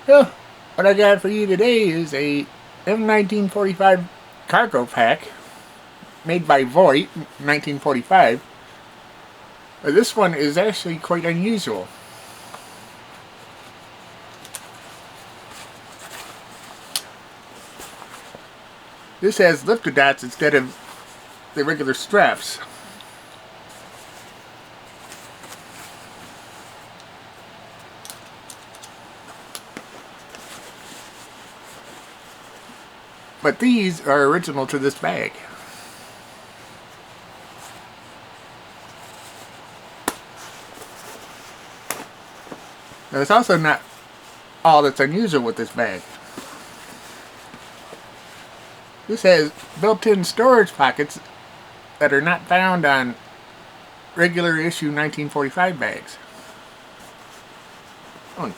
Well, what I got for you today is a M1945 Cargo pack made by Boyt, 1945. This one is actually quite unusual. This has lifter dots instead of the regular straps. But these are original to this bag. Now, it's also not all that's unusual with this bag. This has built-in storage pockets that are not found on regular issue 1945 bags. Oh.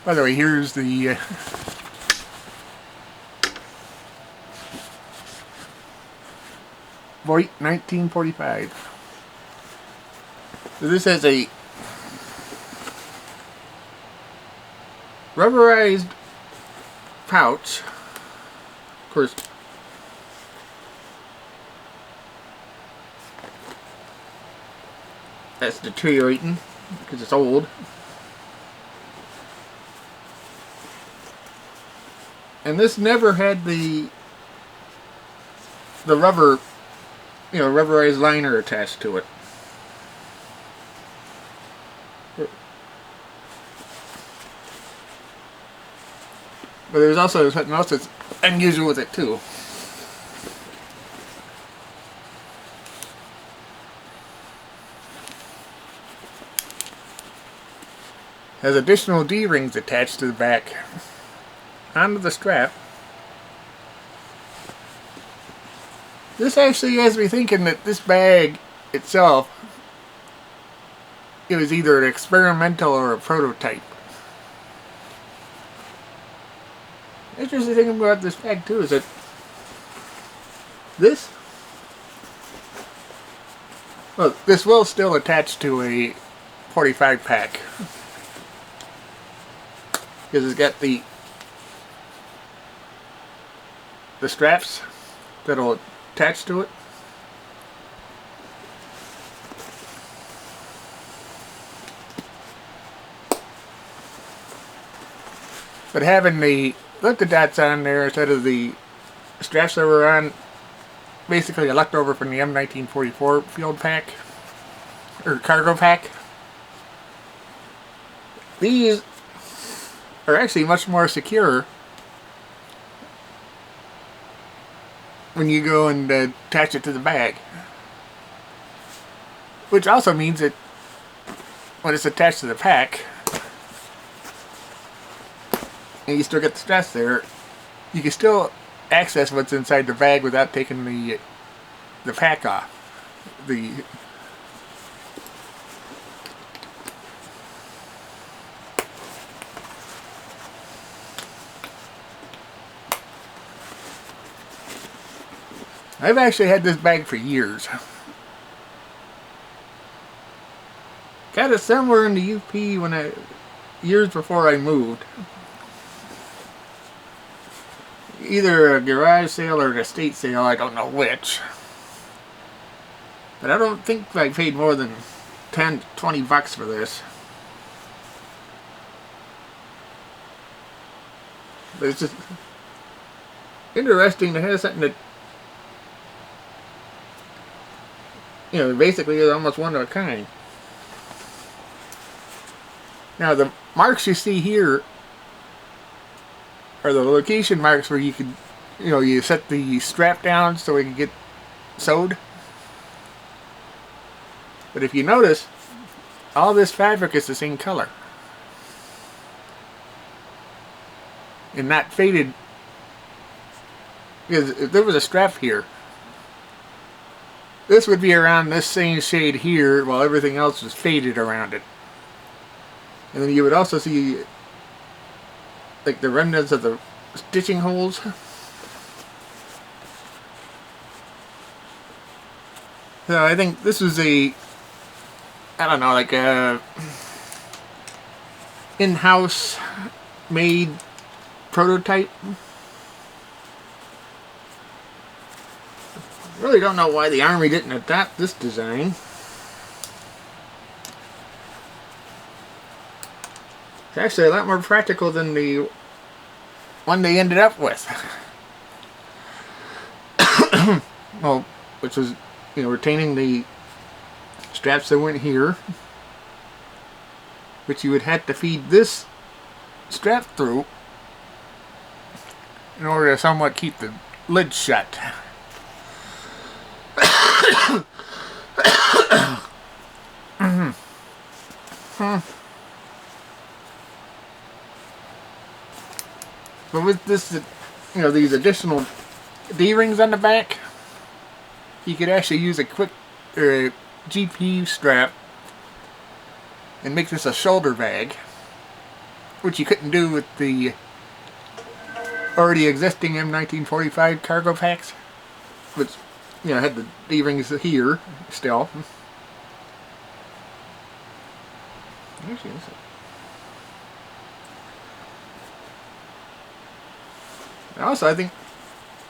By the way, here's the Boyt 1945. So this has a rubberized pouch. Of course, that's deteriorating because it's old. And this never had the rubber, rubberized liner attached to it. But there's also something else that's unusual with it too. Has additional D-rings attached to the back onto the strap. This actually has me thinking that this bag itself, it was either an experimental or a prototype. Interesting thing about this bag too is that this will still attach to a 45 pack because it's got the straps that'll attach to it. But having the lifter dots on there instead of the straps that were on, basically a leftover from the M1944 field pack or cargo pack. These are actually much more secure when you go and attach it to the bag, which also means that when it's attached to the pack and you still get the straps there, you can still access what's inside the bag without taking the pack off. I've actually had this bag for years. Got it somewhere in the UP years before I moved. Either a garage sale or an estate sale, I don't know which. But I don't think I paid more than 10 to 20 bucks for this. But it's just interesting to have something that, basically is almost one of a kind. Now the marks you see here are the location marks where you could, you set the strap down so it can get sewed. But if you notice, all this fabric is the same color. And not faded. Because if there was a strap here, this would be around this same shade here while everything else was faded around it. And then you would also see like the remnants of the stitching holes. So I think this was I don't know, like a in-house made prototype. Really don't know why the Army didn't adopt this design. It's actually a lot more practical than the one they ended up with. Well, which was, retaining the straps that went here, which you would have to feed this strap through in order to somewhat keep the lid shut. But with this, these additional D-rings on the back, you could actually use a quick GP strap and make this a shoulder bag, which you couldn't do with the already existing M1945 cargo packs, which had the D-rings here still. Also, I think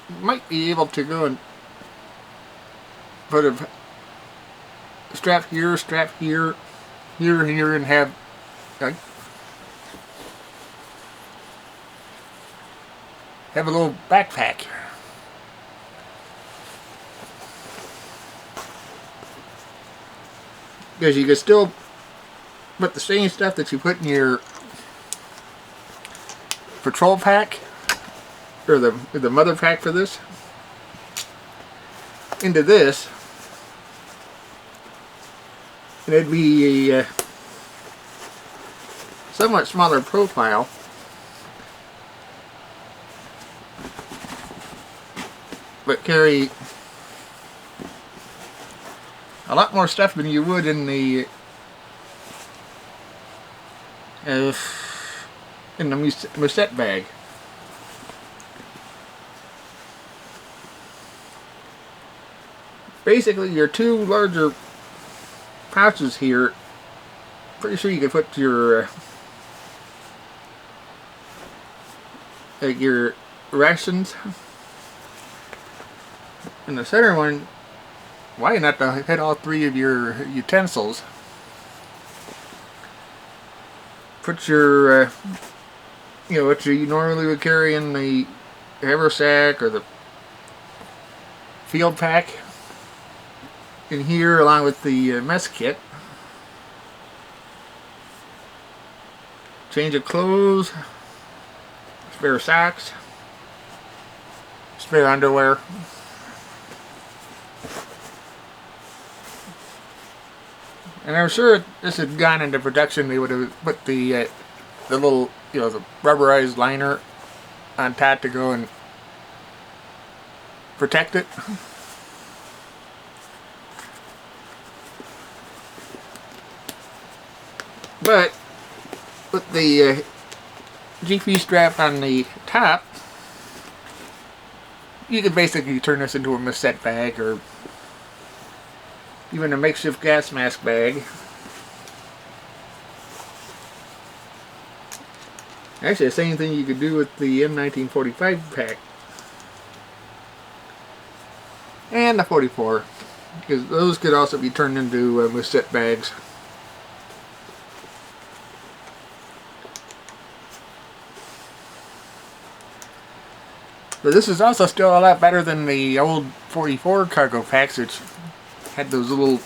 you might be able to go and put a strap here, here, and have a little backpack. Because you can still put the same stuff that you put in your patrol pack, or the mother pack for this, into this, and it'd be a somewhat smaller profile, but carry a lot more stuff than you would in the musette bag. Basically, your two larger pouches here, pretty sure you could put your rations. And the center one, why not to hit all three of your utensils? Put your, what you normally would carry in the haversack or the field pack in here, along with the mess kit. Change of clothes, spare socks, spare underwear. And I'm sure if this had gone into production, they would have put the little, the rubberized liner on top to go and protect it. But with the GP strap on the top, you could basically turn this into a musette bag, or even a makeshift gas mask bag. Actually, the same thing you could do with the M1945 pack. And the 44. Because those could also be turned into musette bags. But this is also still a lot better than the old 44 cargo packs, which had those little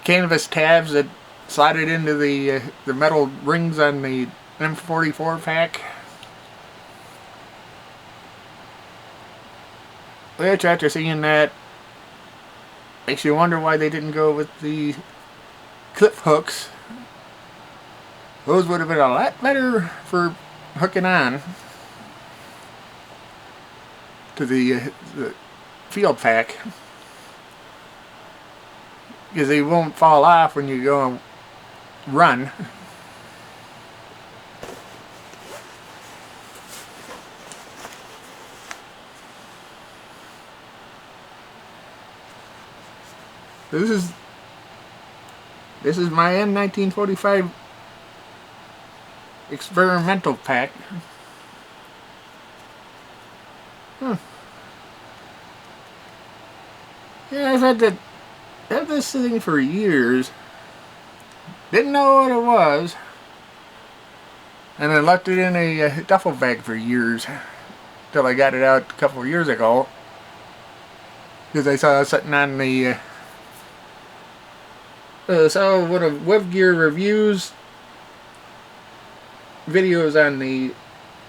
canvas tabs that slided into the metal rings on the M44 pack. Which, after seeing that, makes you wonder why they didn't go with the clip hooks. Those would have been a lot better for hooking on to the field pack, because they won't fall off when you go and run. This is my M1945 experimental pack. Yeah, I've had this thing for years. Didn't know what it was. And I left it in a duffel bag for years. Till I got it out a couple of years ago. Because I saw it sitting on the... saw one of Webgear Reviews videos on the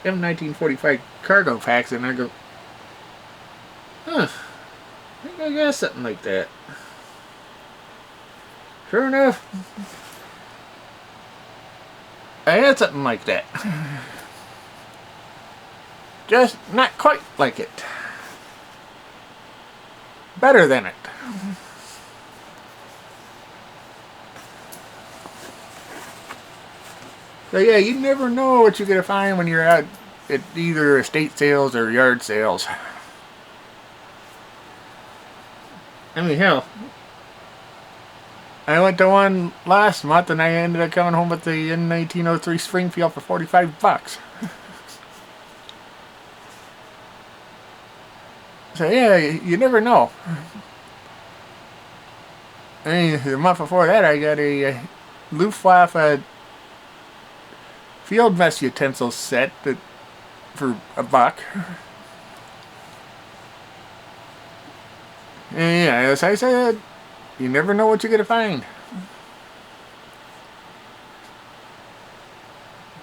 M1945 Cargo packs, and I go, huh, I think I got something like that. Sure enough, I had something like that. Just not quite like it. Better than it. So yeah, you never know what you're going to find when you're out at either estate sales or yard sales. I mean, hell, I went to one last month and I ended up coming home with the M1903 Springfield for $45. So yeah, you never know. I mean, the month before that I got a Luftwaffe field mess utensils set for $1. And yeah, as I said, you never know what you're going to find.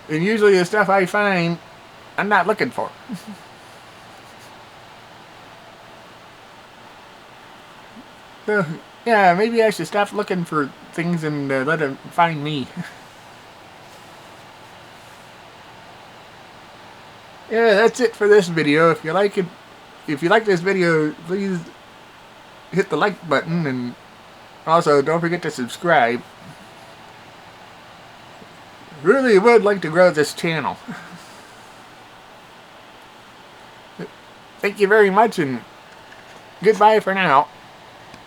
And usually the stuff I find, I'm not looking for. So, yeah, maybe I should stop looking for things and let them find me. Yeah, that's it for this video. If you like it, if you like this video, please hit the like button, and also don't forget to subscribe. Really would like to grow this channel. Thank you very much, and goodbye for now.